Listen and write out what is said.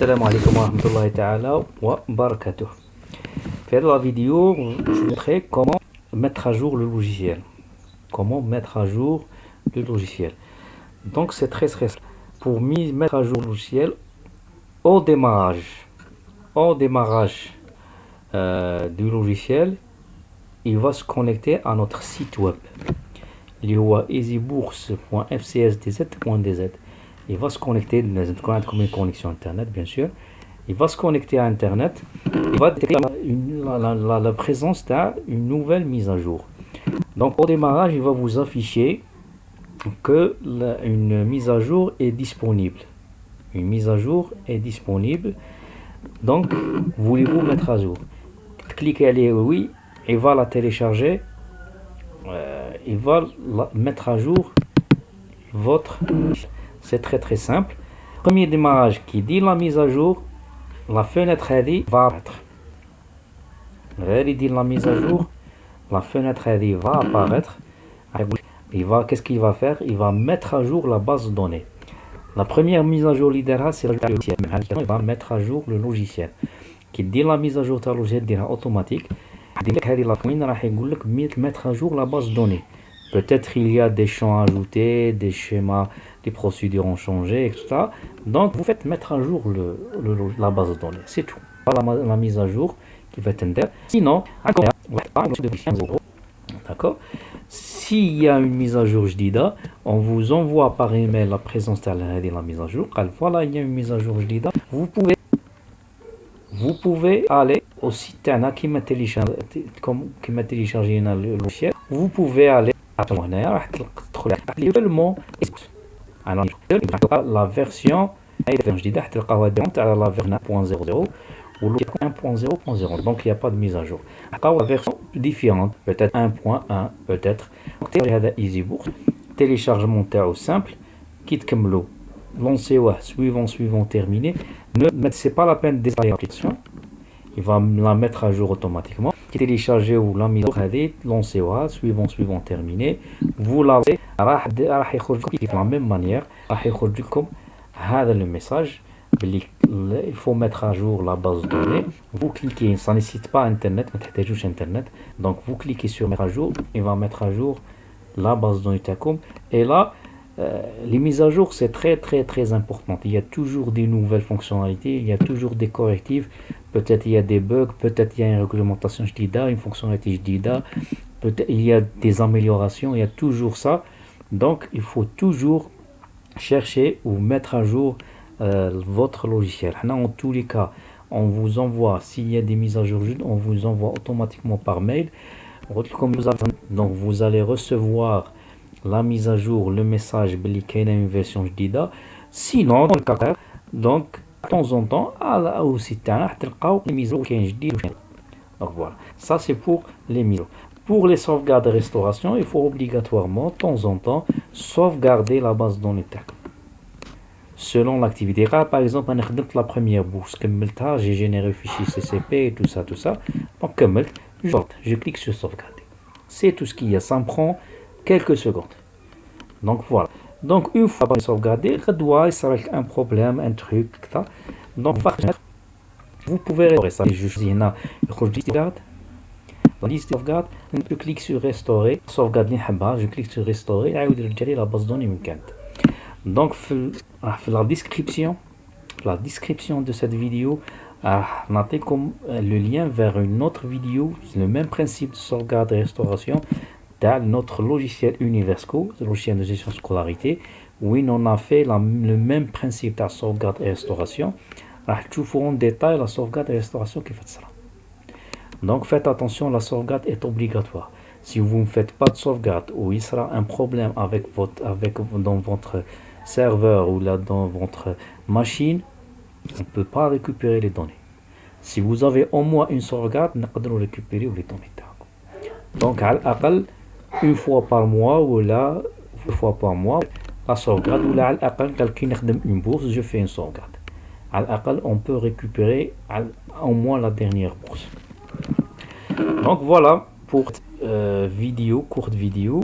Assalamu alaikum wa rahmatullahi ta'ala wa barakatuh. Dans la vidéo, je vais montrer comment mettre à jour le logiciel. Comment mettre à jour le logiciel. Donc c'est très simple. Pour mettre à jour le logiciel, au démarrage du logiciel, il va se connecter à notre site web. Il y a easybourse.fcsdz.dz. Il va se connecter comme une connexion internet, bien sûr. Il va se connecter à internet. Il va détecter la présence d'une nouvelle mise à jour. Donc au démarrage, il va vous afficher que une mise à jour est disponible. Une mise à jour est disponible. Donc voulez-vous mettre à jour? Cliquez allez oui. Il va la télécharger. Il va mettre à jour votre. C'est très simple. Premier démarrage qui dit la mise à jour, la fenêtre va apparaître. Il dit la mise à jour, la fenêtre va apparaître. Qu'est-ce qu'il va faire? Il va mettre à jour la base de données. La première mise à jour leader, c'est le logiciel. Il va mettre à jour le logiciel. Qui dit la mise à jour du logiciel automatique. Mettre à jour la base de données. Peut-être il y a des champs ajoutés, des schémas, des procédures ont changé, etc. Donc vous faites mettre à jour la base de données. C'est tout. La mise à jour qui va être interne. Sinon, d'accord. S'il y a une mise à jour JDIDA, on vous envoie par email la présence de la mise à jour. Voilà, il y a une mise à jour JDIDA. Vous pouvez aller au site qui m'a téléchargé le logiciel. Vous pouvez aller à la version la version 1.00 ou 1.0.0. Donc il n'y a pas de mise à jour. La version différente, peut-être 1.1, peut-être. EasyBourse. Téléchargement simple. Quitte comme l'eau. Lancez suivant, terminé. C'est pas la peine d'installer l'application. Il va la mettre à jour automatiquement. Télécharger ou la mise à jour, lancez suivant, terminé. Vous la lancez. De la même manière, le message. Il faut mettre à jour la base de données. Vous cliquez, ça ne nécessite pas internet, donc vous cliquez sur mettre à jour. Il va mettre à jour la base de données Tacom. Et là, les mises à jour, c'est très important. Il y a toujours des nouvelles fonctionnalités, il y a toujours des correctifs. Peut-être il y a des bugs, peut-être il y a une réglementation JDIDA, une fonctionnalité JDIDA, peut-être il y a des améliorations, il y a toujours ça. Donc il faut toujours chercher ou mettre à jour votre logiciel. En tous les cas, on vous envoie, s'il y a des mises à jour, on vous envoie automatiquement par mail. Donc vous allez recevoir la mise à jour, le message qu'il y a une version JDIDA. Sinon, donc de temps en temps, au site les mises à jour JDIDA. Donc voilà, ça c'est pour les mises à jour. Pour les sauvegardes et restauration, il faut obligatoirement de temps en temps sauvegarder la base de données selon l'activité. Par exemple, la première bourse, j'ai généré le fichier CCP et tout ça. Donc, je clique sur sauvegarder. C'est tout ce qu'il y a. Ça me prend quelques secondes. Donc voilà. Donc une fois sauvegardé, il doit y avoir un problème, un truc. Donc vous pouvez restaurer ça. Je sauvegarde. Je clique sur restaurer. Sauvegarde je clique sur restaurer. Et la base de données. Donc la description de cette vidéo, notez comme le lien vers une autre vidéo, le même principe de sauvegarde et restauration dans notre logiciel Universco, le logiciel de gestion de scolarité. Oui, on a fait le même principe de sauvegarde et restauration. Tu feras en détail la sauvegarde et restauration qui fait ça. Donc faites attention, la sauvegarde est obligatoire. Si vous ne faites pas de sauvegarde ou il sera un problème dans votre serveur ou là dans votre machine, on ne peut pas récupérer les données. Si vous avez au moins une sauvegarde, on peut récupérer les données. Donc à l'appel, une fois par mois ou là, deux fois par mois, la sauvegarde ou là à l'appel, quelqu'un une bourse, je fais une sauvegarde. À l'appel, on peut récupérer au moins la dernière bourse. Donc voilà pour courte vidéo.